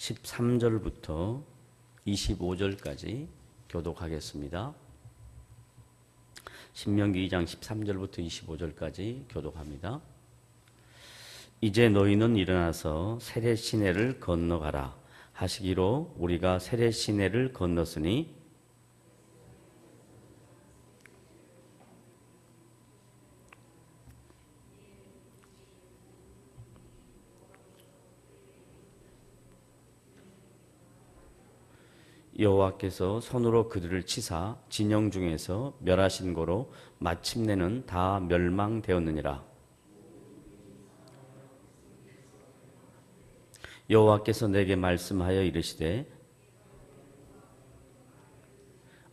13절부터 25절까지 교독하겠습니다. 신명기 2장 13절부터 25절까지 교독합니다. 이제 너희는 일어나서 세렛 시내를 건너가라 하시기로 우리가 세렛 시내를 건넜으니 여호와께서 손으로 그들을 치사 진영 중에서 멸하신 고로 마침내는 다 멸망되었느니라. 여호와께서 내게 말씀하여 이르시되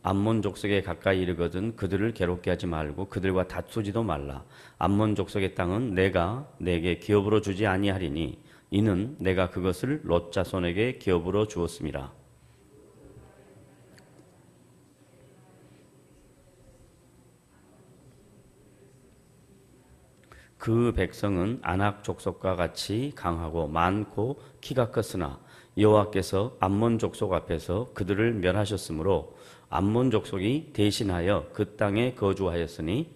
암몬 족속에 가까이 이르거든 그들을 괴롭게 하지 말고 그들과 다투지도 말라. 암몬 족속의 땅은 내가 내게 기업으로 주지 아니하리니 이는 내가 그것을 롯 자손에게 기업으로 주었음이라. 그 백성은 아낙 족속과 같이 강하고 많고 키가 컸으나 여호와께서 암몬 족속 앞에서 그들을 멸하셨으므로 암몬 족속이 대신하여 그 땅에 거주하였으니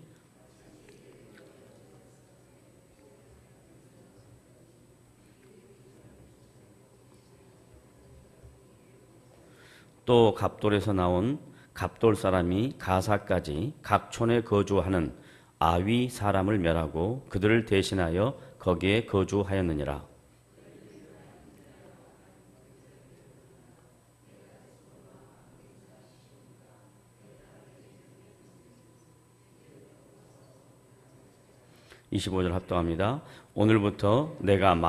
또 갑돌에서 나온 갑돌 사람이 가사까지 각 촌에 거주하는 아위 사람을 멸하고 그들을 대신하여 거기에 거주하였느니라. (25절) 합독합니다. 오늘부터 내가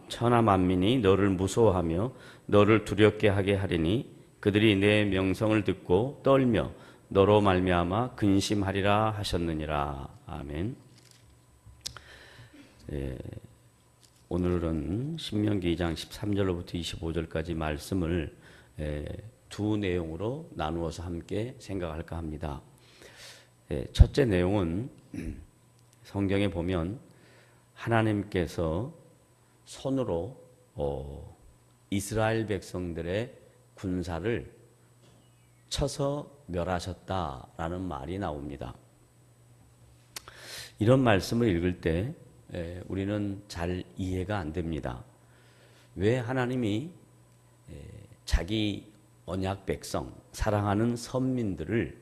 천하 만민이 너를 무서워하며 너를 두렵게 하게 하리니 그들이 내 명성을 듣고 떨며 너로 말미암아 근심하리라 하셨느니라. 아멘. 오늘은 신명기 2장 13절로부터 25절까지 말씀을 두 내용으로 나누어서 함께 생각할까 합니다. 첫째 내용은 성경에 보면 하나님께서 손으로 이스라엘 백성들의 군사를 쳐서 멸하셨다라는 말이 나옵니다. 이런 말씀을 읽을 때 우리는 잘 이해가 안 됩니다. 왜 하나님이 자기 언약 백성, 사랑하는 선민들을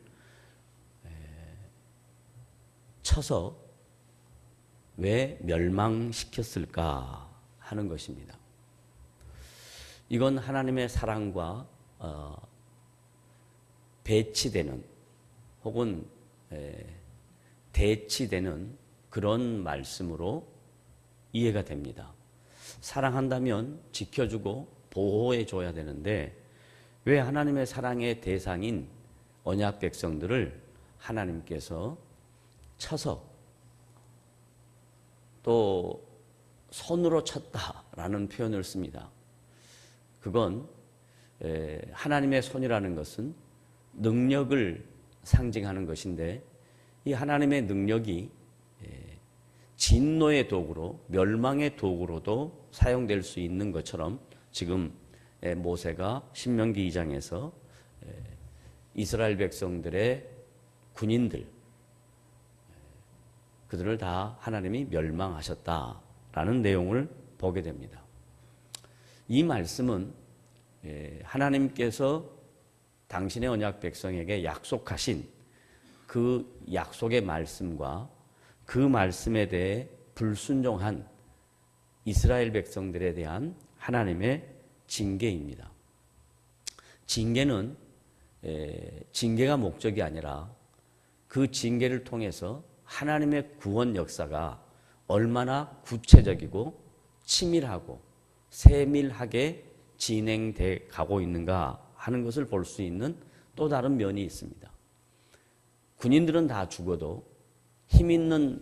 쳐서 왜 멸망시켰을까 하는 것입니다. 이건 하나님의 사랑과 배치되는 혹은 대치되는 그런 말씀으로 이해가 됩니다. 사랑한다면 지켜주고 보호해줘야 되는데 왜 하나님의 사랑의 대상인 언약 백성들을 하나님께서 쳐서 또 손으로 쳤다라는 표현을 씁니다. 그건 하나님의 손이라는 것은 능력을 상징하는 것인데 이 하나님의 능력이 진노의 도구로 멸망의 도구로도 사용될 수 있는 것처럼 지금 모세가 신명기 2장에서 이스라엘 백성들의 군인들 그들을 다 하나님이 멸망하셨다라는 내용을 보게 됩니다. 이 말씀은 하나님께서 당신의 언약 백성에게 약속하신 그 약속의 말씀과 그 말씀에 대해 불순종한 이스라엘 백성들에 대한 하나님의 징계입니다. 징계는 징계가 목적이 아니라 그 징계를 통해서 하나님의 구원 역사가 얼마나 구체적이고 치밀하고 세밀하게 진행돼 가고 있는가 하는 것을 볼 수 있는 또 다른 면이 있습니다. 군인들은 다 죽어도 힘 있는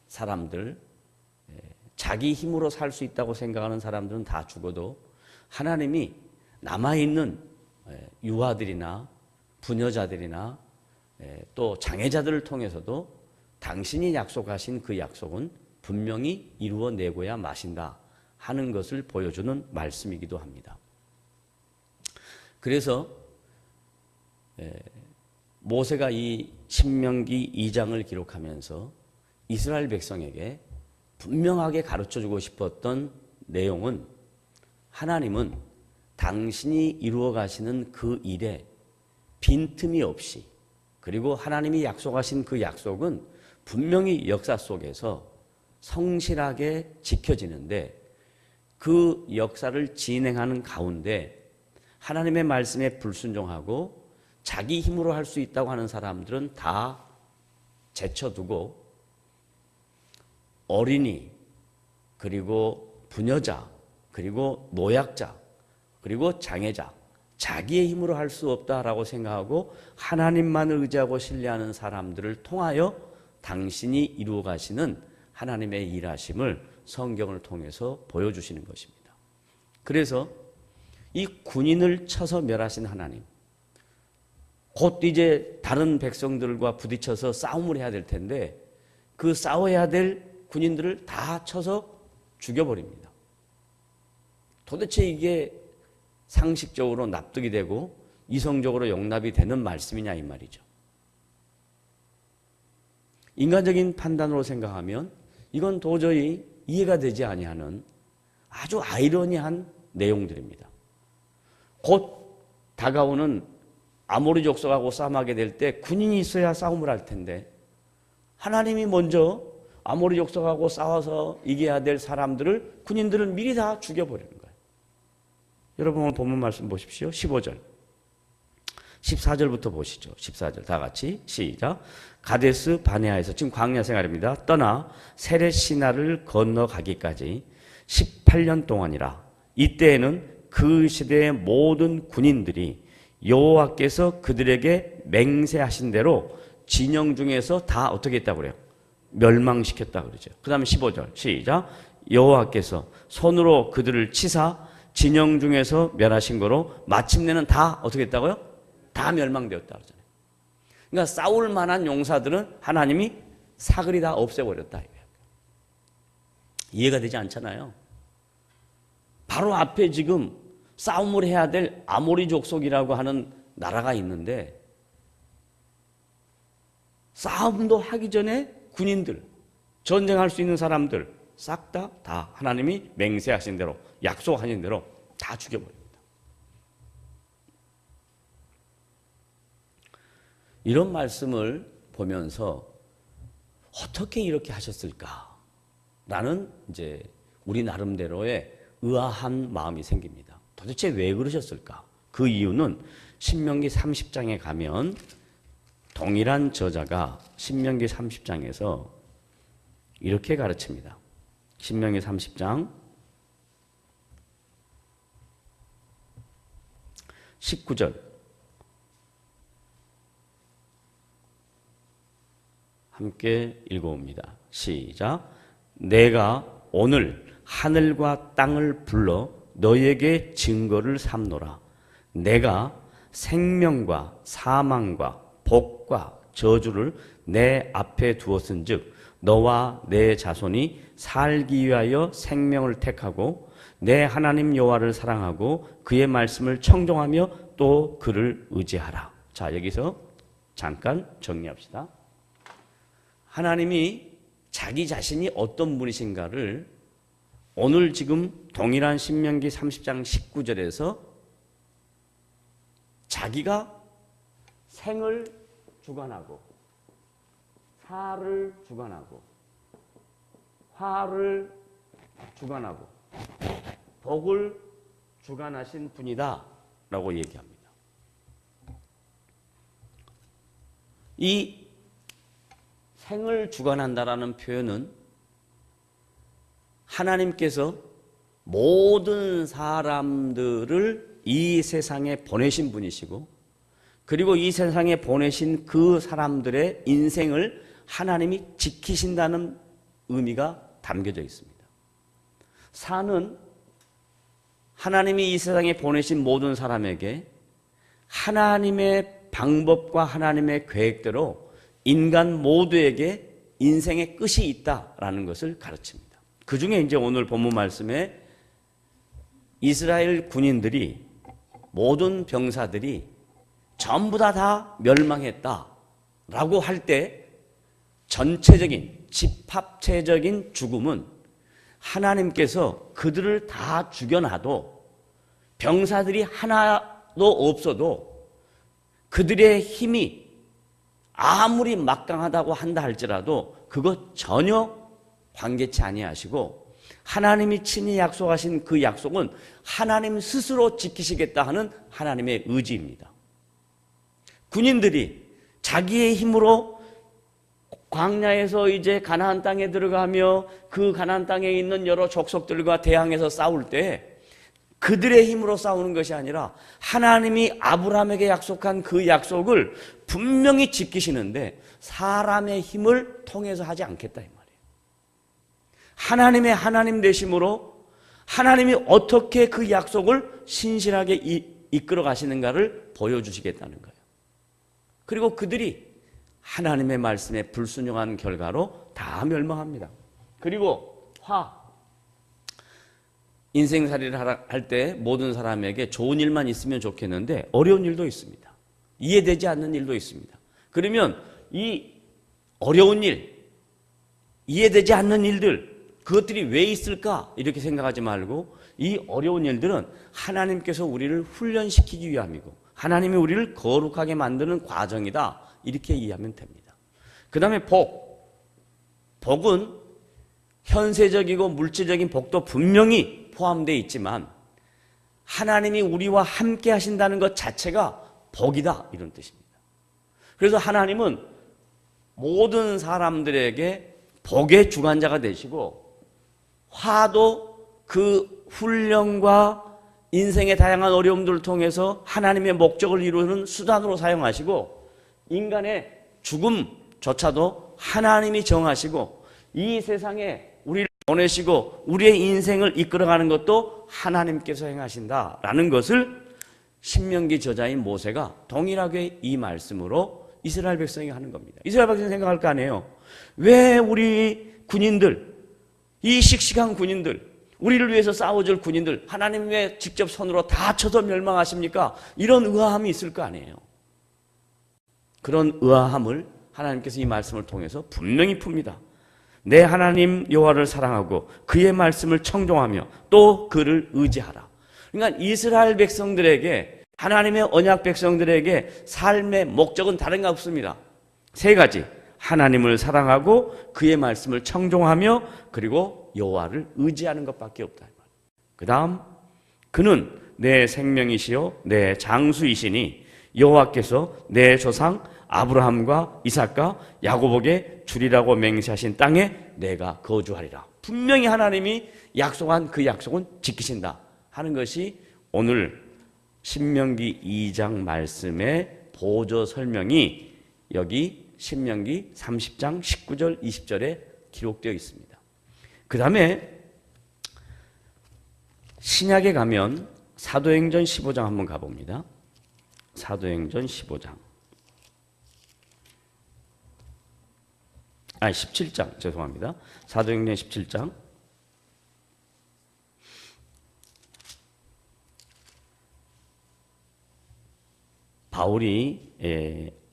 사람들, 자기 힘으로 살 수 있다고 생각하는 사람들은 다 죽어도 하나님이 남아있는 유아들이나 부녀자들이나 또 장애자들을 통해서도 당신이 약속하신 그 약속은 분명히 이루어내고야 마신다 하는 것을 보여주는 말씀이기도 합니다. 그래서 모세가 이 신명기 2장을 기록하면서 이스라엘 백성에게 분명하게 가르쳐주고 싶었던 내용은 하나님은 당신이 이루어 가시는 그 일에 빈틈이 없이, 그리고 하나님이 약속하신 그 약속은 분명히 역사 속에서 성실하게 지켜지는데, 그 역사를 진행하는 가운데 하나님의 말씀에 불순종하고 자기 힘으로 할 수 있다고 하는 사람들은 다 제쳐두고 어린이, 그리고 부녀자, 그리고 노약자, 그리고 장애자, 자기의 힘으로 할 수 없다라고 생각하고 하나님만을 의지하고 신뢰하는 사람들을 통하여 당신이 이루어 가시는 하나님의 일하심을 성경을 통해서 보여주시는 것입니다. 그래서 이 군인을 쳐서 멸하신 하나님, 곧 이제 다른 백성들과 부딪혀서 싸움을 해야 될 텐데 그 싸워야 될 군인들을 다 쳐서 죽여버립니다. 도대체 이게 상식적으로 납득이 되고 이성적으로 용납이 되는 말씀이냐 이 말이죠. 인간적인 판단으로 생각하면 이건 도저히 이해가 되지 아니하는 아주 아이러니한 내용들입니다. 곧 다가오는 아모리 족속하고 싸움하게 될 때 군인이 있어야 싸움을 할 텐데 하나님이 먼저 아모리 족속하고 싸워서 이겨야 될 사람들을, 군인들을 미리 다 죽여버리는 거예요. 여러분 오늘 본문 말씀 보십시오. 15절 14절부터 보시죠. 14절 다 같이 시작. 가데스 바네아에서, 지금 광야 생활입니다, 떠나 세렛 시나를 건너가기까지 18년 동안이라. 이때에는 그 시대의 모든 군인들이 여호와께서 그들에게 맹세하신 대로 진영 중에서 다 어떻게 했다고 그래요? 멸망시켰다 그러죠. 그 다음에 15절 시작. 여호와께서 손으로 그들을 치사 진영 중에서 멸하신 거로 마침내는 다 어떻게 했다고요? 다 멸망되었다 그러잖아요. 그러니까 싸울 만한 용사들은 하나님이 사글이 다 없애버렸다. 이해가 되지 않잖아요. 바로 앞에 지금 싸움을 해야 될 아모리 족속이라고 하는 나라가 있는데 싸움도 하기 전에 군인들, 전쟁할 수 있는 사람들 싹 다 하나님이 맹세하신 대로, 약속하신 대로 다 죽여버립니다. 이런 말씀을 보면서 어떻게 이렇게 하셨을까? 라는 이제 우리 나름대로의 의아한 마음이 생깁니다. 도대체 왜 그러셨을까? 그 이유는 신명기 30장에 가면 동일한 저자가 신명기 30장에서 이렇게 가르칩니다. 신명기 30장 19절 함께 읽어봅니다. 시작. 내가 오늘 하늘과 땅을 불러 너희에게 증거를 삼노라. 내가 생명과 사망과 복과 저주를 내 앞에 두었은즉 너와 내 자손이 살기 위하여 생명을 택하고 내 하나님 여호와를 사랑하고 그의 말씀을 청종하며 또 그를 의지하라. 자, 여기서 잠깐 정리합시다. 하나님이 자기 자신이 어떤 분이신가를 오늘 지금 동일한 신명기 30장 19절에서 자기가 생을 주관하고 사를 주관하고 화를 주관하고 복을 주관하신 분이다 라고 얘기합니다. 이 생을 주관한다라는 표현은 하나님께서 모든 사람들을 이 세상에 보내신 분이시고, 그리고 이 세상에 보내신 그 사람들의 인생을 하나님이 지키신다는 의미가 담겨져 있습니다. 사는 하나님이 이 세상에 보내신 모든 사람에게 하나님의 방법과 하나님의 계획대로 인간 모두에게 인생의 끝이 있다라는 것을 가르칩니다. 그 중에 이제 오늘 본문 말씀에 이스라엘 군인들이 모든 병사들이 전부 다 멸망했다라고 할 때 전체적인 집합체적인 죽음은 하나님께서 그들을 다 죽여놔도 병사들이 하나도 없어도 그들의 힘이 아무리 막강하다고 한다 할지라도 그것 전혀 관계치 아니하시고 하나님이 친히 약속하신 그 약속은 하나님 스스로 지키시겠다 하는 하나님의 의지입니다. 군인들이 자기의 힘으로 광야에서 이제 가나안 땅에 들어가며 그 가나안 땅에 있는 여러 족속들과 대항해서 싸울 때 그들의 힘으로 싸우는 것이 아니라 하나님이 아브라함에게 약속한 그 약속을 분명히 지키시는데 사람의 힘을 통해서 하지 않겠다 이 말이에요. 하나님의 하나님 되심으로 하나님이 어떻게 그 약속을 신실하게 이끌어 가시는가를 보여주시겠다는 거예요. 그리고 그들이 하나님의 말씀에 불순종한 결과로 다 멸망합니다. 그리고 인생살이를 할 때 모든 사람에게 좋은 일만 있으면 좋겠는데 어려운 일도 있습니다. 이해되지 않는 일도 있습니다. 그러면 이 어려운 일, 이해되지 않는 일들, 그것들이 왜 있을까? 이렇게 생각하지 말고 이 어려운 일들은 하나님께서 우리를 훈련시키기 위함이고 하나님이 우리를 거룩하게 만드는 과정이다. 이렇게 이해하면 됩니다. 그 다음에 복은 현세적이고 물질적인 복도 분명히 포함되어 있지만 하나님이 우리와 함께 하신다는 것 자체가 복이다 이런 뜻입니다. 그래서 하나님은 모든 사람들에게 복의 주관자가 되시고 화도 그 훈련과 인생의 다양한 어려움들을 통해서 하나님의 목적을 이루는 수단으로 사용하시고 인간의 죽음조차도 하나님이 정하시고 이 세상에 우리를 보내시고 우리의 인생을 이끌어가는 것도 하나님께서 행하신다라는 것을 신명기 저자인 모세가 동일하게 이 말씀으로 이스라엘 백성이 하는 겁니다. 이스라엘 백성이 생각할 거 아니에요. 왜 우리 군인들, 이 씩씩한 군인들, 우리를 위해서 싸워줄 군인들 하나님 왜 직접 손으로 다 쳐서 멸망하십니까? 이런 의아함이 있을 거 아니에요. 그런 의아함을 하나님께서 이 말씀을 통해서 분명히 풉니다. 내 하나님 여호와를 사랑하고 그의 말씀을 청종하며 또 그를 의지하라. 그러니까 이스라엘 백성들에게 하나님의 언약 백성들에게 삶의 목적은 다른 거 없습니다. 세 가지. 하나님을 사랑하고 그의 말씀을 청종하며 그리고 여호와를 의지하는 것밖에 없다. 그 다음 그는 내 생명이시요 내 장수이시니 여호와께서 내 조상 아브라함과 이삭과 야고보에게 주리라고 맹세하신 땅에 내가 거주하리라. 분명히 하나님이 약속한 그 약속은 지키신다 하는 것이 오늘 신명기 2장 말씀의 보조 설명이 여기 신명기 30장 19절 20절에 기록되어 있습니다. 그 다음에 신약에 가면 사도행전 15장 한번 가봅니다. 사도행전 15장 17장 죄송합니다. 사도행전 17장 바울이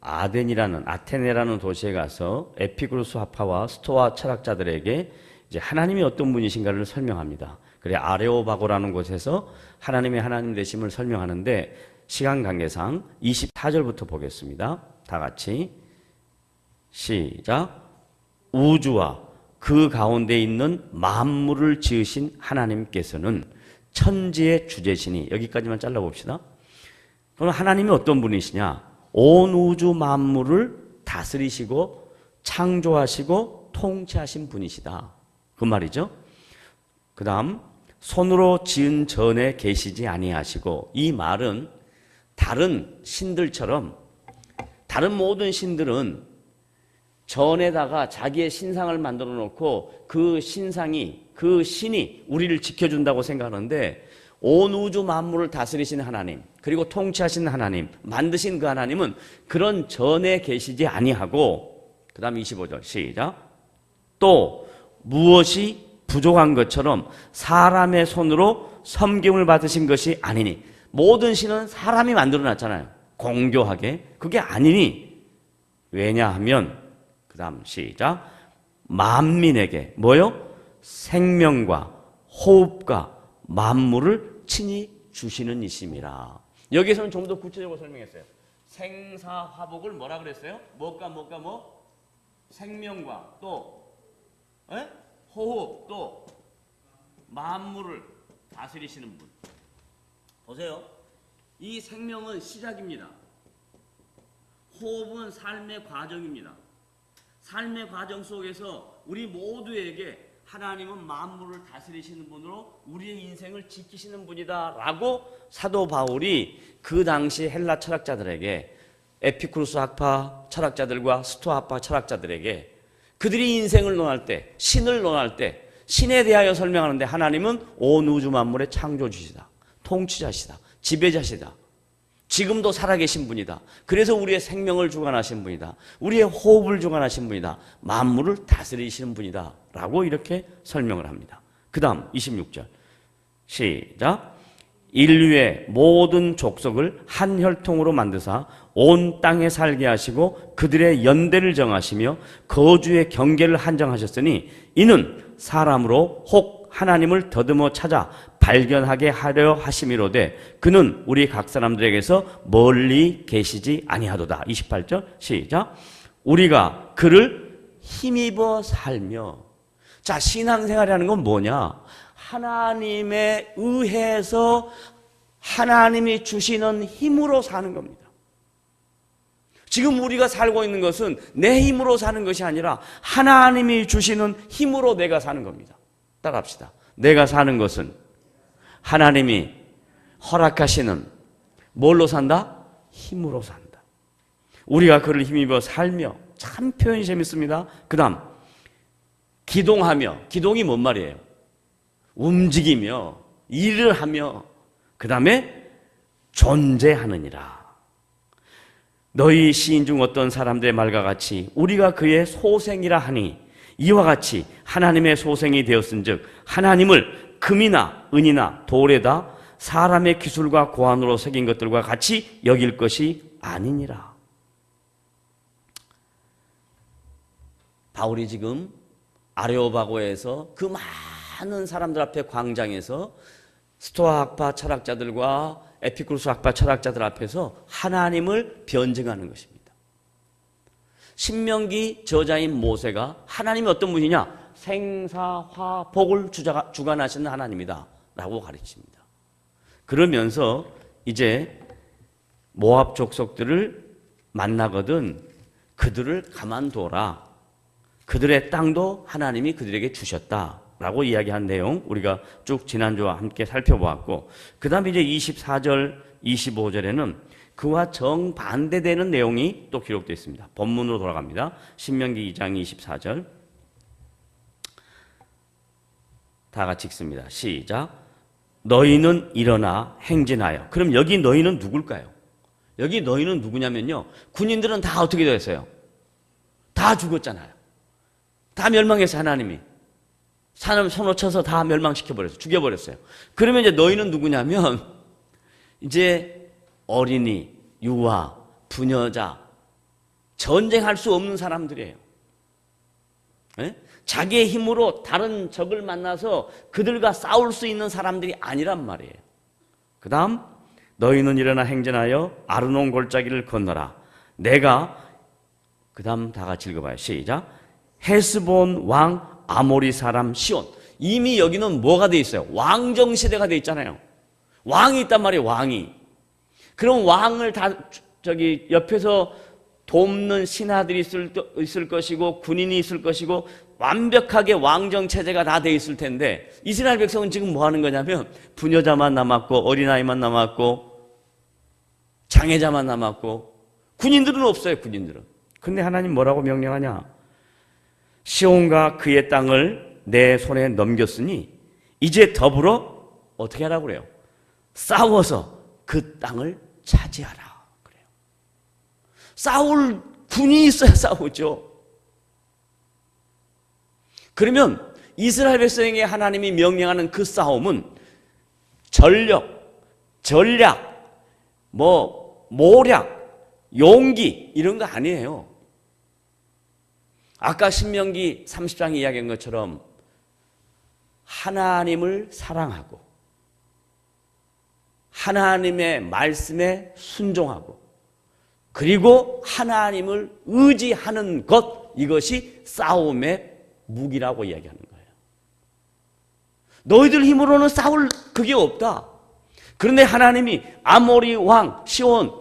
아테네라는 도시에 가서 에피쿠로스 화파와 스토아 철학자들에게 이제 하나님이 어떤 분이신가를 설명합니다. 그래 아레오바고라는 곳에서 하나님의 하나님 되심을 설명하는데 시간 관계상 24절부터 보겠습니다. 다 같이 시작. 우주와 그 가운데 있는 만물을 지으신 하나님께서는 천지의 주제시니 여기까지만 잘라봅시다. 그럼 하나님이 어떤 분이시냐? 온 우주 만물을 다스리시고 창조하시고 통치하신 분이시다. 그 말이죠. 그 다음 손으로 지은 전에 계시지 아니하시고 이 말은 다른 신들처럼 다른 모든 신들은 전에다가 자기의 신상을 만들어 놓고 그 신상이 그 신이 우리를 지켜준다고 생각하는데 온 우주 만물을 다스리신 하나님 그리고 통치하신 하나님 만드신 그 하나님은 그런 전에 계시지 아니하고 그 다음 25절 시작. 또 무엇이 부족한 것처럼 사람의 손으로 섬김을 받으신 것이 아니니 모든 신은 사람이 만들어 놨잖아요. 공교하게. 그게 아니니. 왜냐하면 그 다음 시작. 만민에게 뭐요? 생명과 호흡과 만물을 친히 주시는 이심이라. 여기서는 좀 더 구체적으로 설명했어요. 생사화복을 뭐라 그랬어요? 뭐? 생명과 또 호흡 또 만물을 다스리시는 분. 보세요. 이 생명은 시작입니다. 호흡은 삶의 과정입니다. 삶의 과정 속에서 우리 모두에게 하나님은 만물을 다스리시는 분으로 우리의 인생을 지키시는 분이다 라고 사도 바울이 그 당시 헬라 철학자들에게, 에피쿠르스 학파 철학자들과 스토아파 철학자들에게 그들이 인생을 논할 때, 신을 논할 때, 신에 대하여 설명하는데 하나님은 온 우주 만물의 창조주시다, 통치자시다, 지배자시다, 지금도 살아계신 분이다. 그래서 우리의 생명을 주관하신 분이다. 우리의 호흡을 주관하신 분이다. 만물을 다스리시는 분이다 라고 이렇게 설명을 합니다. 그 다음 26절 시작. 인류의 모든 족속을 한 혈통으로 만드사 온 땅에 살게 하시고 그들의 연대를 정하시며 거주의 경계를 한정하셨으니 이는 사람으로 혹 하나님을 더듬어 찾아 발견하게 하려 하심이로되 그는 우리 각 사람들에게서 멀리 계시지 아니하도다. 28절 시작. 우리가 그를 힘입어 살며. 자, 신앙생활이라는 건 뭐냐? 하나님에 의해서 하나님이 주시는 힘으로 사는 겁니다. 지금 우리가 살고 있는 것은 내 힘으로 사는 것이 아니라 하나님이 주시는 힘으로 내가 사는 겁니다. 따라합시다. 내가 사는 것은 하나님이 허락하시는 뭘로 산다? 힘으로 산다. 우리가 그를 힘입어 살며. 참 표현이 재밌습니다. 그 다음 기동하며. 기동이 뭔 말이에요? 움직이며 일을 하며 그 다음에 존재하느니라. 너희 시인 중 어떤 사람들의 말과 같이 우리가 그의 소생이라 하니 이와 같이 하나님의 소생이 되었은즉 하나님을 금이나 은이나 돌에다 사람의 기술과 고안으로 새긴 것들과 같이 여길 것이 아니니라. 바울이 지금 아레오바고에서 그 많은 사람들 앞에 광장에서 스토아 학파 철학자들과 에피쿠르스 학파 철학자들 앞에서 하나님을 변증하는 것입니다. 신명기 저자인 모세가 하나님이 어떤 분이냐? 생사화복을 주관하시는 하나님이다 라고 가르칩니다. 그러면서 이제 모압 족속들을 만나거든 그들을 가만둬라. 그들의 땅도 하나님이 그들에게 주셨다라고 이야기한 내용 우리가 쭉 지난주와 함께 살펴보았고, 그 다음에 이제 24절, 25절에는 그와 정반대되는 내용이 또 기록되어 있습니다. 본문으로 돌아갑니다. 신명기 2장 24절 다 같이 읽습니다. 시작. 너희는 일어나 행진하여. 그럼 여기 너희는 누굴까요? 여기 너희는 누구냐면요, 군인들은 다 어떻게 되었어요? 다 죽었잖아요. 다 멸망했어요. 하나님이 사람 손으로 쳐서 다 멸망시켜버렸어요. 죽여버렸어요. 그러면 이제 너희는 누구냐면 이제 어린이, 유아, 부녀자, 전쟁할 수 없는 사람들이에요. 네? 자기의 힘으로 다른 적을 만나서 그들과 싸울 수 있는 사람들이 아니란 말이에요. 그 다음 너희는 일어나 행진하여 아르논 골짜기를 건너라. 내가 그 다음 다 같이 읽어봐요. 시작. 헤스본 왕 아모리 사람 시온. 이미 여기는 뭐가 돼 있어요? 왕정시대가 돼 있잖아요. 왕이 있단 말이에요. 왕이. 그럼 왕을 다 옆에서 돕는 신하들이 있을 것이고 군인이 있을 것이고 완벽하게 왕정체제가 다 돼 있을 텐데 이스라엘 백성은 지금 뭐 하는 거냐면 부녀자만 남았고 어린아이만 남았고 장애자만 남았고 군인들은 없어요. 군인들은. 근데 하나님 뭐라고 명령하냐? 시온과 그의 땅을 내 손에 넘겼으니 이제 더불어 어떻게 하라고 그래요? 싸워서 그 땅을 차지하라 그래요. 싸울 군이 있어야 싸우죠. 그러면 이스라엘 백성에게 하나님이 명령하는 그 싸움은 전력, 전략, 모략, 용기 이런 거 아니에요. 아까 신명기 30장에 이야기한 것처럼 하나님을 사랑하고 하나님의 말씀에 순종하고 그리고 하나님을 의지하는 것, 이것이 싸움의 무기라고 이야기하는 거예요. 너희들 힘으로는 싸울 그게 없다. 그런데 하나님이 아모리 왕 시온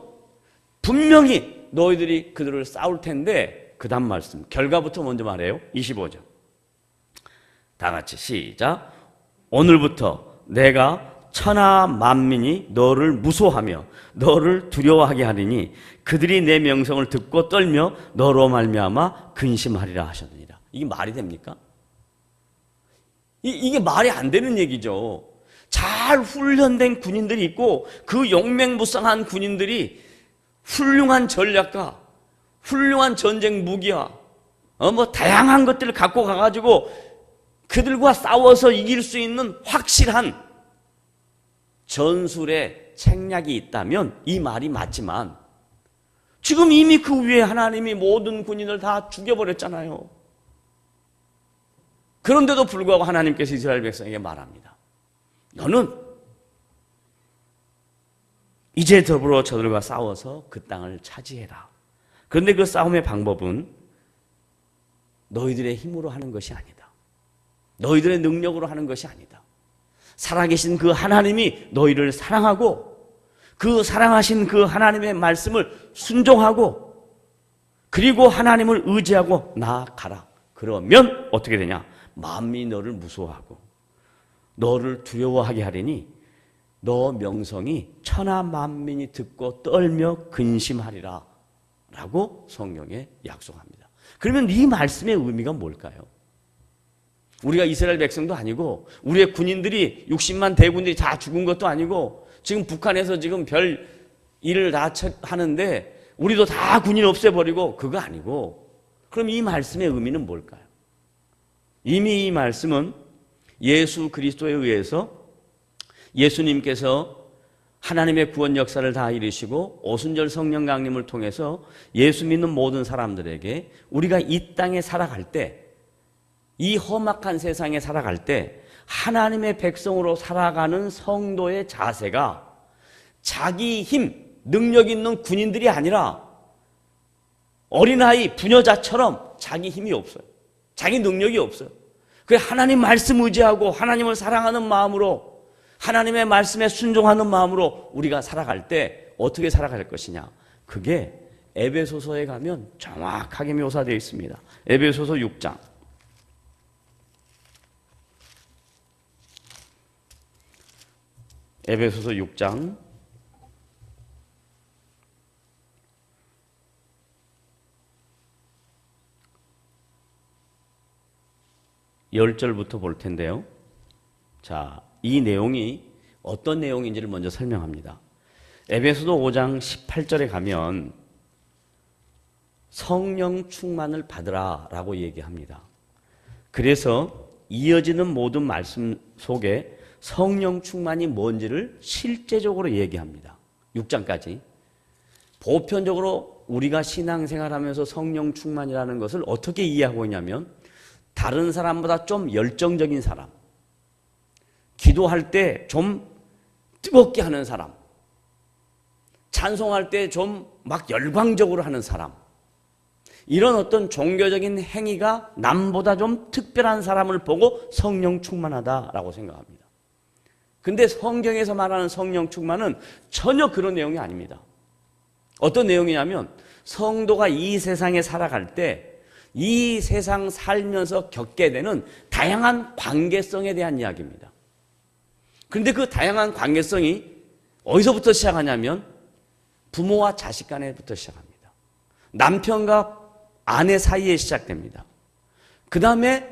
분명히 너희들이 그들을 싸울 텐데, 그 다음 말씀 결과부터 먼저 말해요. 25절 다 같이 시작. 오늘부터 내가 천하 만민이 너를 무소하며 너를 두려워하게 하리니 그들이 내 명성을 듣고 떨며 너로 말미암아 근심하리라 하셨느니라. 이게 말이 됩니까? 이게 말이 안 되는 얘기죠. 잘 훈련된 군인들이 있고 그 용맹무쌍한 군인들이 훌륭한 전략가, 훌륭한 전쟁 무기와 다양한 것들을 갖고 가가지고 그들과 싸워서 이길 수 있는 확실한 전술의 책략이 있다면 이 말이 맞지만 지금 이미 그 위에 하나님이 모든 군인을 다 죽여버렸잖아요. 그런데도 불구하고 하나님께서 이스라엘 백성에게 말합니다. 너는 이제 더불어 저들과 싸워서 그 땅을 차지해라. 그런데 그 싸움의 방법은 너희들의 힘으로 하는 것이 아니다. 너희들의 능력으로 하는 것이 아니다. 살아계신 그 하나님이 너희를 사랑하고 그 사랑하신 그 하나님의 말씀을 순종하고 그리고 하나님을 의지하고 나아가라. 그러면 어떻게 되냐? 만민이 너를 무서워하고 너를 두려워하게 하리니 너 명성이 천하 만민이 듣고 떨며 근심하리라 라고 성경에 약속합니다. 그러면 이 말씀의 의미가 뭘까요? 우리가 이스라엘 백성도 아니고 우리의 군인들이 60만 대군들이 다 죽은 것도 아니고 지금 북한에서 지금 별 일을 다 하는데 우리도 다 군인 없애버리고 그거 아니고, 그럼 이 말씀의 의미는 뭘까요? 이미 이 말씀은 예수 그리스도에 의해서 예수님께서 하나님의 구원 역사를 다 이루시고 오순절 성령 강림을 통해서 예수 믿는 모든 사람들에게 우리가 이 땅에 살아갈 때, 이 험악한 세상에 살아갈 때 하나님의 백성으로 살아가는 성도의 자세가 자기 힘, 능력 있는 군인들이 아니라 어린아이, 부녀자처럼 자기 힘이 없어요. 자기 능력이 없어요. 그래 하나님 말씀 의지하고 하나님을 사랑하는 마음으로 하나님의 말씀에 순종하는 마음으로 우리가 살아갈 때 어떻게 살아갈 것이냐, 그게 에베소서에 가면 정확하게 묘사되어 있습니다. 에베소서 6장 에베소서 6장 10절부터 볼 텐데요. 자, 이 내용이 어떤 내용인지를 먼저 설명합니다. 에베소서 5장 18절에 가면 성령 충만을 받으라 라고 얘기합니다. 그래서 이어지는 모든 말씀 속에 성령 충만이 뭔지를 실제적으로 얘기합니다. 6장까지. 보편적으로 우리가 신앙생활하면서 성령 충만이라는 것을 어떻게 이해하고 있냐면 다른 사람보다 좀 열정적인 사람, 기도할 때 좀 뜨겁게 하는 사람, 찬송할 때 좀 막 열광적으로 하는 사람, 이런 어떤 종교적인 행위가 남보다 좀 특별한 사람을 보고 성령 충만하다라고 생각합니다. 근데 성경에서 말하는 성령 충만은 전혀 그런 내용이 아닙니다. 어떤 내용이냐면 성도가 이 세상에 살아갈 때 이 세상 살면서 겪게 되는 다양한 관계성에 대한 이야기입니다. 그런데 그 다양한 관계성이 어디서부터 시작하냐면 부모와 자식 간에부터 시작합니다. 남편과 아내 사이에 시작됩니다. 그 다음에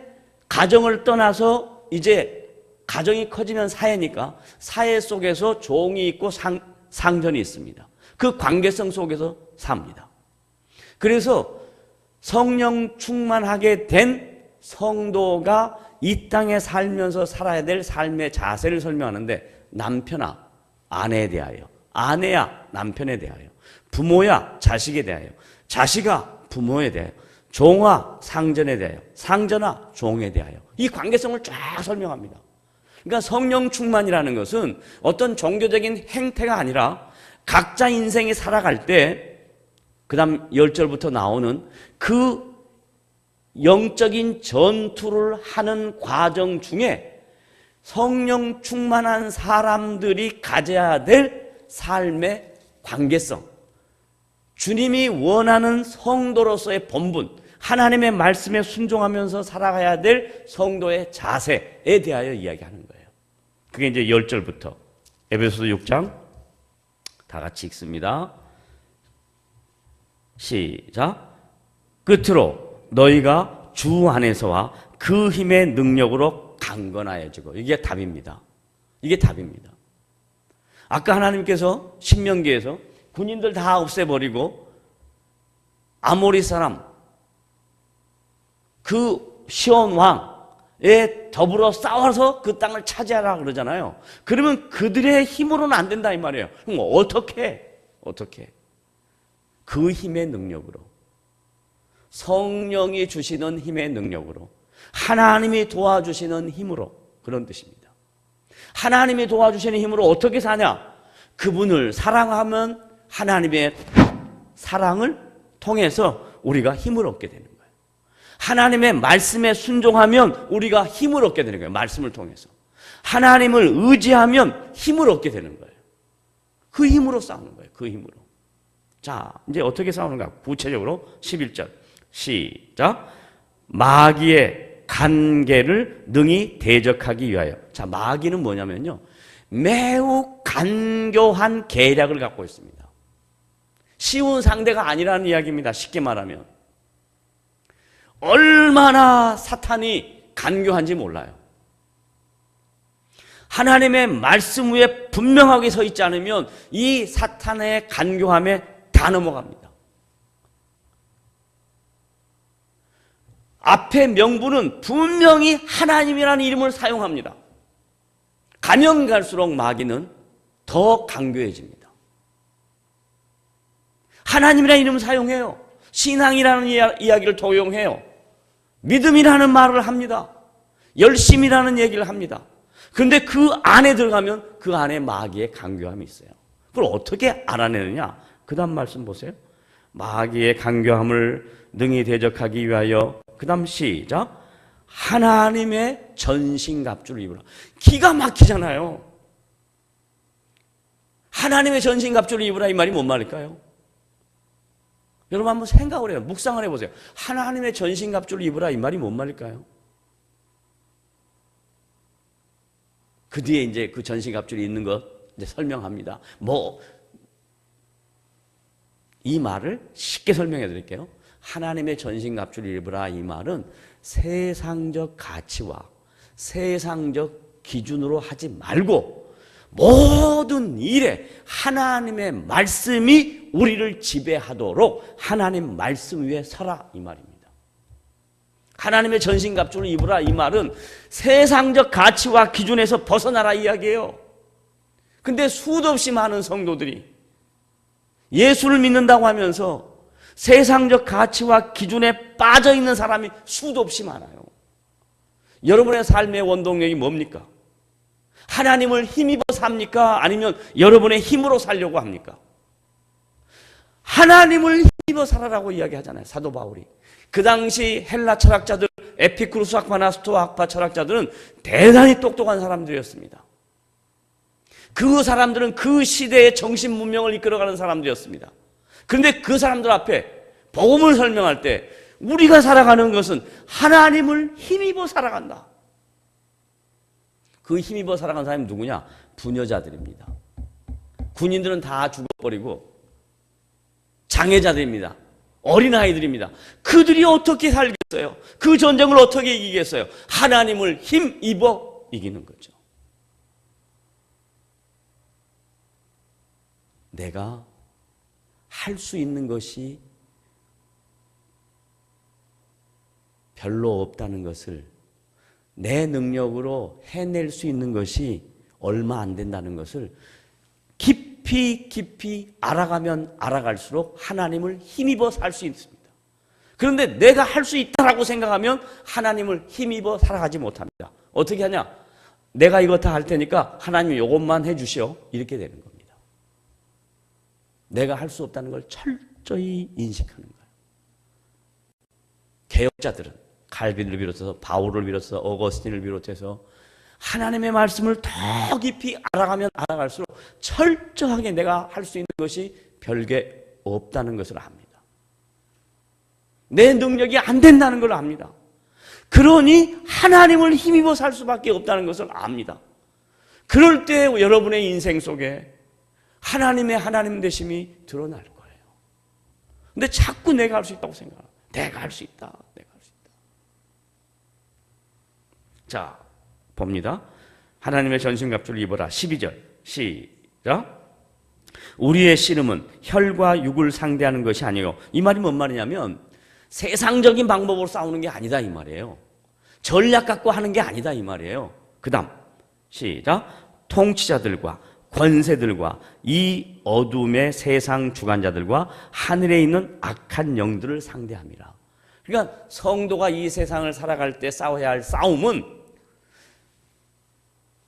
가정을 떠나서 이제 가정이 커지면 사회니까 사회 속에서 종이 있고 상전이 있습니다. 그 관계성 속에서 삽니다. 그래서 성령 충만하게 된 성도가 이 땅에 살면서 살아야 될 삶의 자세를 설명하는데 남편아, 아내에 대하여, 아내야 남편에 대하여, 부모야 자식에 대하여, 자식아 부모에 대하여, 종아 상전에 대하여, 상전아 종에 대하여. 이 관계성을 쫙 설명합니다. 그러니까 성령 충만이라는 것은 어떤 종교적인 행태가 아니라 각자 인생이 살아갈 때 그 다음 10절부터 나오는 그 영적인 전투를 하는 과정 중에 성령 충만한 사람들이 가져야 될 삶의 관계성, 주님이 원하는 성도로서의 본분, 하나님의 말씀에 순종하면서 살아가야 될 성도의 자세에 대하여 이야기하는 거예요. 그게 이제 10절부터 에베소서 6장 다 같이 읽습니다. 시작. 끝으로 너희가 주 안에서와 그 힘의 능력으로 강건하여지고. 이게 답입니다. 이게 답입니다. 아까 하나님께서 신명기에서 군인들 다 없애버리고 아모리 사람 그 시온 왕에 더불어 싸워서 그 땅을 차지하라 그러잖아요. 그러면 그들의 힘으로는 안 된다 이 말이에요. 그럼 어떻게? 그 힘의 능력으로, 성령이 주시는 힘의 능력으로, 하나님이 도와주시는 힘으로, 그런 뜻입니다. 하나님이 도와주시는 힘으로 어떻게 사냐? 그분을 사랑하면 하나님의 사랑을 통해서 우리가 힘을 얻게 되는 거예요. 하나님의 말씀에 순종하면 우리가 힘을 얻게 되는 거예요. 말씀을 통해서. 하나님을 의지하면 힘을 얻게 되는 거예요. 그 힘으로 싸우는 거예요. 그 힘으로. 자, 이제 어떻게 싸우는가? 구체적으로 11절 시작. 마귀의 간계를 능히 대적하기 위하여. 자, 마귀는 뭐냐면요, 매우 간교한 계략을 갖고 있습니다. 쉬운 상대가 아니라는 이야기입니다. 쉽게 말하면 얼마나 사탄이 간교한지 몰라요. 하나님의 말씀 위에 분명하게 서 있지 않으면 이 사탄의 간교함에 다 넘어갑니다. 앞에 명분은 분명히 하나님이라는 이름을 사용합니다. 가면 갈수록 마귀는 더 강교해집니다. 하나님이라는 이름을 사용해요. 신앙이라는 이야기를 도용해요. 믿음이라는 말을 합니다. 열심이라는 얘기를 합니다. 그런데 그 안에 들어가면 그 안에 마귀의 강교함이 있어요. 그걸 어떻게 알아내느냐? 그 다음 말씀 보세요. 마귀의 강교함을 능히 대적하기 위하여. 그 다음 시작. 하나님의 전신갑주를 입으라. 기가 막히잖아요. 하나님의 전신갑주를 입으라, 이 말이 뭔 말일까요? 여러분 한번 생각을 해요. 묵상을 해보세요. 하나님의 전신갑주를 입으라, 이 말이 뭔 말일까요? 그 뒤에 이제 그 전신갑주를 입는 것 이제 설명합니다. 이 말을 쉽게 설명해 드릴게요. 하나님의 전신갑주를 입으라, 이 말은 세상적 가치와 세상적 기준으로 하지 말고 모든 일에 하나님의 말씀이 우리를 지배하도록 하나님 말씀 위에 서라, 이 말입니다. 하나님의 전신갑주를 입으라, 이 말은 세상적 가치와 기준에서 벗어나라 이야기예요. 근데 수도 없이 많은 성도들이 예수를 믿는다고 하면서 세상적 가치와 기준에 빠져있는 사람이 수도 없이 많아요. 여러분의 삶의 원동력이 뭡니까? 하나님을 힘입어 삽니까? 아니면 여러분의 힘으로 살려고 합니까? 하나님을 힘입어 살아라고 이야기하잖아요, 사도 바울이. 그 당시 헬라 철학자들, 에피쿠루스 학파나 스토아 학파 철학자들은 대단히 똑똑한 사람들이었습니다. 그 사람들은 그 시대의 정신 문명을 이끌어가는 사람들이었습니다. 그런데 그 사람들 앞에 복음을 설명할 때 우리가 살아가는 것은 하나님을 힘입어 살아간다. 그 힘입어 살아가는 사람이 누구냐? 부녀자들입니다. 군인들은 다 죽어버리고 장애자들입니다. 어린아이들입니다. 그들이 어떻게 살겠어요? 그 전쟁을 어떻게 이기겠어요? 하나님을 힘입어 이기는 거죠. 내가 할 수 있는 것이 별로 없다는 것을, 내 능력으로 해낼 수 있는 것이 얼마 안 된다는 것을 깊이 알아가면 알아갈수록 하나님을 힘입어 살 수 있습니다. 그런데 내가 할 수 있다라고 생각하면 하나님을 힘입어 살아가지 못합니다. 어떻게 하냐? 내가 이거 다 할 테니까 하나님 이것만 해주시오. 이렇게 되는 겁니다. 내가 할 수 없다는 걸 철저히 인식하는 거예요. 개혁자들은 칼빈을 비롯해서 바울을 비롯해서 어거스틴을 비롯해서 하나님의 말씀을 더 깊이 알아가면 알아갈수록 철저하게 내가 할 수 있는 것이 별게 없다는 것을 압니다. 내 능력이 안 된다는 걸 압니다. 그러니 하나님을 힘입어 살 수밖에 없다는 것을 압니다. 그럴 때 여러분의 인생 속에 하나님의 하나님 되심이 드러날 거예요. 근데 자꾸 내가 할 수 있다고 생각합니다. 내가 할 수 있다. 내가 할 수 있다. 자, 봅니다. 하나님의 전신갑주를 입어라. 12절 시작. 우리의 씨름은 혈과 육을 상대하는 것이 아니요. 이 말이 뭔 말이냐면 세상적인 방법으로 싸우는 게 아니다 이 말이에요. 전략 갖고 하는 게 아니다 이 말이에요. 그 다음 시작. 통치자들과 권세들과 이 어둠의 세상 주관자들과 하늘에 있는 악한 영들을 상대함이라. 그러니까 성도가 이 세상을 살아갈 때 싸워야 할 싸움은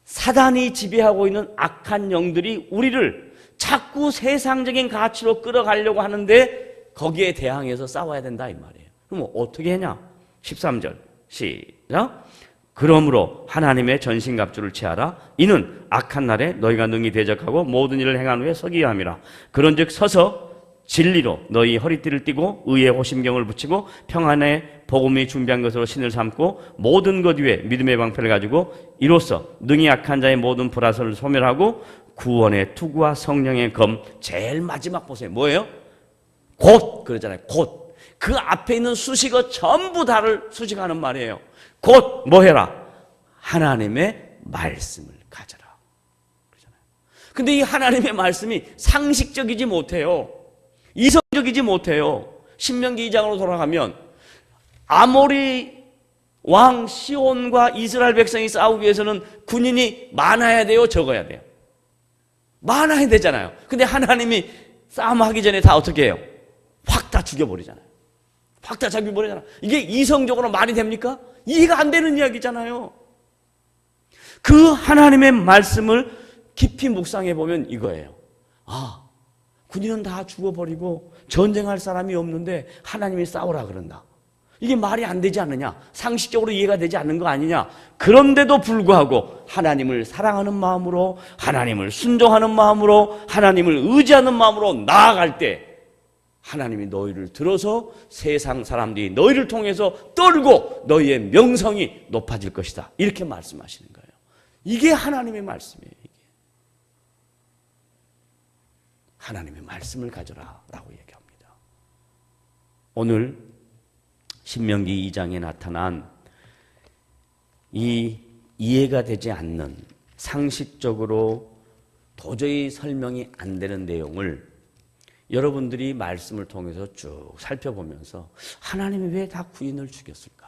사단이 지배하고 있는 악한 영들이 우리를 자꾸 세상적인 가치로 끌어가려고 하는데 거기에 대항해서 싸워야 된다 이 말이에요. 그럼 어떻게 하냐? 13절 시작. 그러므로 하나님의 전신갑주를 취하라. 이는 악한 날에 너희가 능히 대적하고 모든 일을 행한 후에 서기야 함이라. 그런즉 서서 진리로 너희 허리띠를 띠고 의의 호심경을 붙이고 평안의 복음이 준비한 것으로 신을 삼고 모든 것 위에 믿음의 방패를 가지고 이로써 능히 악한 자의 모든 불화설을 소멸하고 구원의 투구와 성령의 검. 제일 마지막 보세요. 뭐예요? 곧 그러잖아요. 곧. 그 앞에 있는 수식어 전부 다를 수식하는 말이에요. 곧 뭐 해라? 하나님의 말씀을 가져라. 그러잖아요. 근데 이 하나님의 말씀이 상식적이지 못해요. 이성적이지 못해요. 신명기 2장으로 돌아가면 아모리 왕 시온과 이스라엘 백성이 싸우기 위해서는 군인이 많아야 돼요? 적어야 돼요? 많아야 되잖아요. 근데 하나님이 싸움하기 전에 다 어떻게 해요? 확 다 죽여버리잖아요. 확 다 죽여버리잖아요. 이게 이성적으로 말이 됩니까? 이해가 안 되는 이야기잖아요. 그 하나님의 말씀을 깊이 묵상해 보면 이거예요. 아, 군인은 다 죽어버리고 전쟁할 사람이 없는데 하나님이 싸우라 그런다. 이게 말이 안 되지 않느냐? 상식적으로 이해가 되지 않는 거 아니냐? 그런데도 불구하고 하나님을 사랑하는 마음으로, 하나님을 순종하는 마음으로, 하나님을 의지하는 마음으로 나아갈 때 하나님이 너희를 들어서 세상 사람들이 너희를 통해서 떨고 너희의 명성이 높아질 것이다. 이렇게 말씀하시는 거예요. 이게 하나님의 말씀이에요. 이게. 하나님의 말씀을 가져라 라고 얘기합니다. 오늘 신명기 2장에 나타난 이 이해가 되지 않는 상식적으로 도저히 설명이 안 되는 내용을 여러분들이 말씀을 통해서 쭉 살펴보면서 하나님이 왜 다 구인을 죽였을까?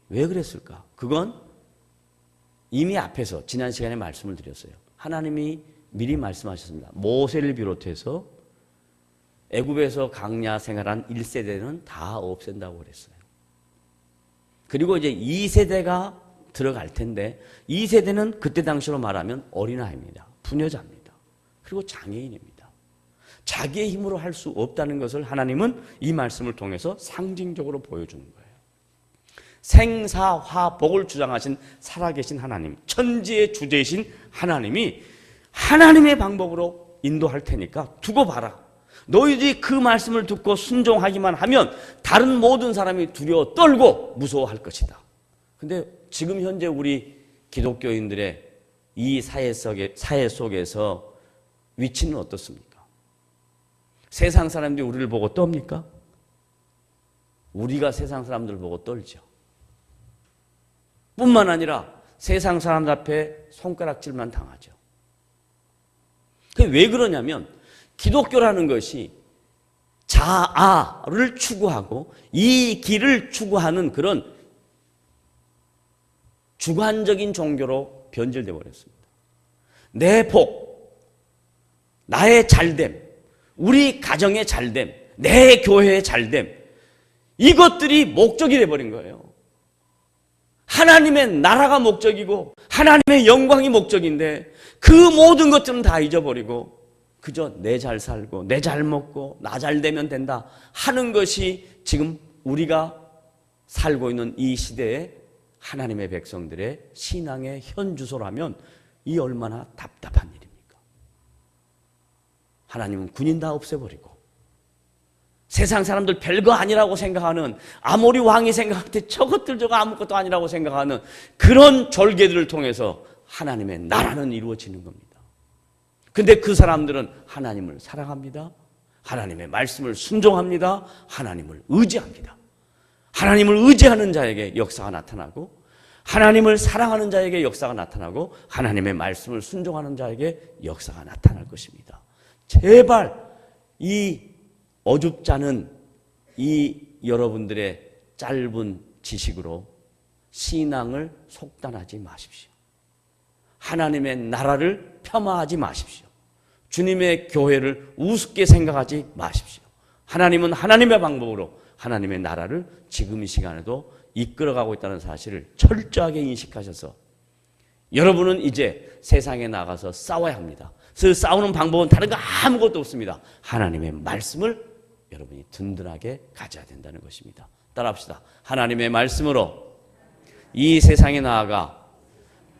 왜 그랬을까? 그건 이미 앞에서 지난 시간에 말씀을 드렸어요. 하나님이 미리 말씀하셨습니다. 모세를 비롯해서 애굽에서 강야 생활한 1세대는 다 없앤다고 그랬어요. 그리고 이제 2세대가 들어갈 텐데 2세대는 그때 당시로 말하면 어린아이입니다. 부녀자입니다. 그리고 장애인입니다. 자기의 힘으로 할 수 없다는 것을 하나님은 이 말씀을 통해서 상징적으로 보여주는 거예요. 생사화복을 주장하신 살아계신 하나님, 천지의 주제이신 하나님이 하나님의 방법으로 인도할 테니까 두고 봐라. 너희들이 그 말씀을 듣고 순종하기만 하면 다른 모든 사람이 두려워 떨고 무서워할 것이다. 근데 지금 현재 우리 기독교인들의 이 사회 속에서 위치는 어떻습니까? 세상 사람들이 우리를 보고 떱니까? 우리가 세상 사람들을 보고 떨죠. 뿐만 아니라 세상 사람들 앞에 손가락질만 당하죠. 왜 그러냐면 기독교라는 것이 자아를 추구하고 이 길을 추구하는 그런 주관적인 종교로 변질되어 버렸습니다. 내 복, 나의 잘됨, 우리 가정의 잘됨, 내 교회의 잘됨, 이것들이 목적이 돼버린 거예요. 하나님의 나라가 목적이고 하나님의 영광이 목적인데 그 모든 것들은 다 잊어버리고 그저 내 잘 살고 내 잘 먹고 나 잘 되면 된다 하는 것이 지금 우리가 살고 있는 이 시대의 하나님의 백성들의 신앙의 현주소라면 이 얼마나 답답한 일입니까? 하나님은 군인 다 없애버리고 세상 사람들 별거 아니라고 생각하는, 아모리 왕이 생각할 때 저것들 저거 아무것도 아니라고 생각하는 그런 절개들을 통해서 하나님의 나라는 이루어지는 겁니다. 근데 그 사람들은 하나님을 사랑합니다. 하나님의 말씀을 순종합니다. 하나님을 의지합니다. 하나님을 의지하는 자에게 역사가 나타나고 하나님을 사랑하는 자에게 역사가 나타나고 하나님의 말씀을 순종하는 자에게 역사가 나타날 것입니다. 제발 이 어줍지 않은 이 여러분들의 짧은 지식으로 신앙을 속단하지 마십시오. 하나님의 나라를 폄하하지 마십시오. 주님의 교회를 우습게 생각하지 마십시오. 하나님은 하나님의 방법으로 하나님의 나라를 지금 이 시간에도 이끌어가고 있다는 사실을 철저하게 인식하셔서 여러분은 이제 세상에 나가서 싸워야 합니다. 그 싸우는 방법은 다른 거 아무것도 없습니다. 하나님의 말씀을 여러분이 든든하게 가져야 된다는 것입니다. 따라합시다. 하나님의 말씀으로 이 세상에 나아가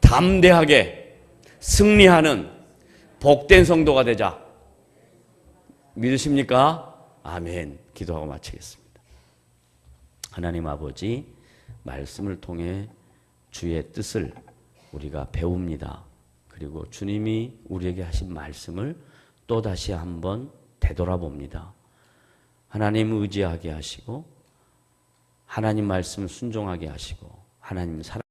담대하게 승리하는 복된 성도가 되자. 믿으십니까? 아멘. 기도하고 마치겠습니다. 하나님 아버지, 말씀을 통해 주의 뜻을 우리가 배웁니다. 그리고 주님이 우리에게 하신 말씀을 또다시 한번 되돌아봅니다. 하나님 의지하게 하시고 하나님 말씀 순종하게 하시고 하나님 사랑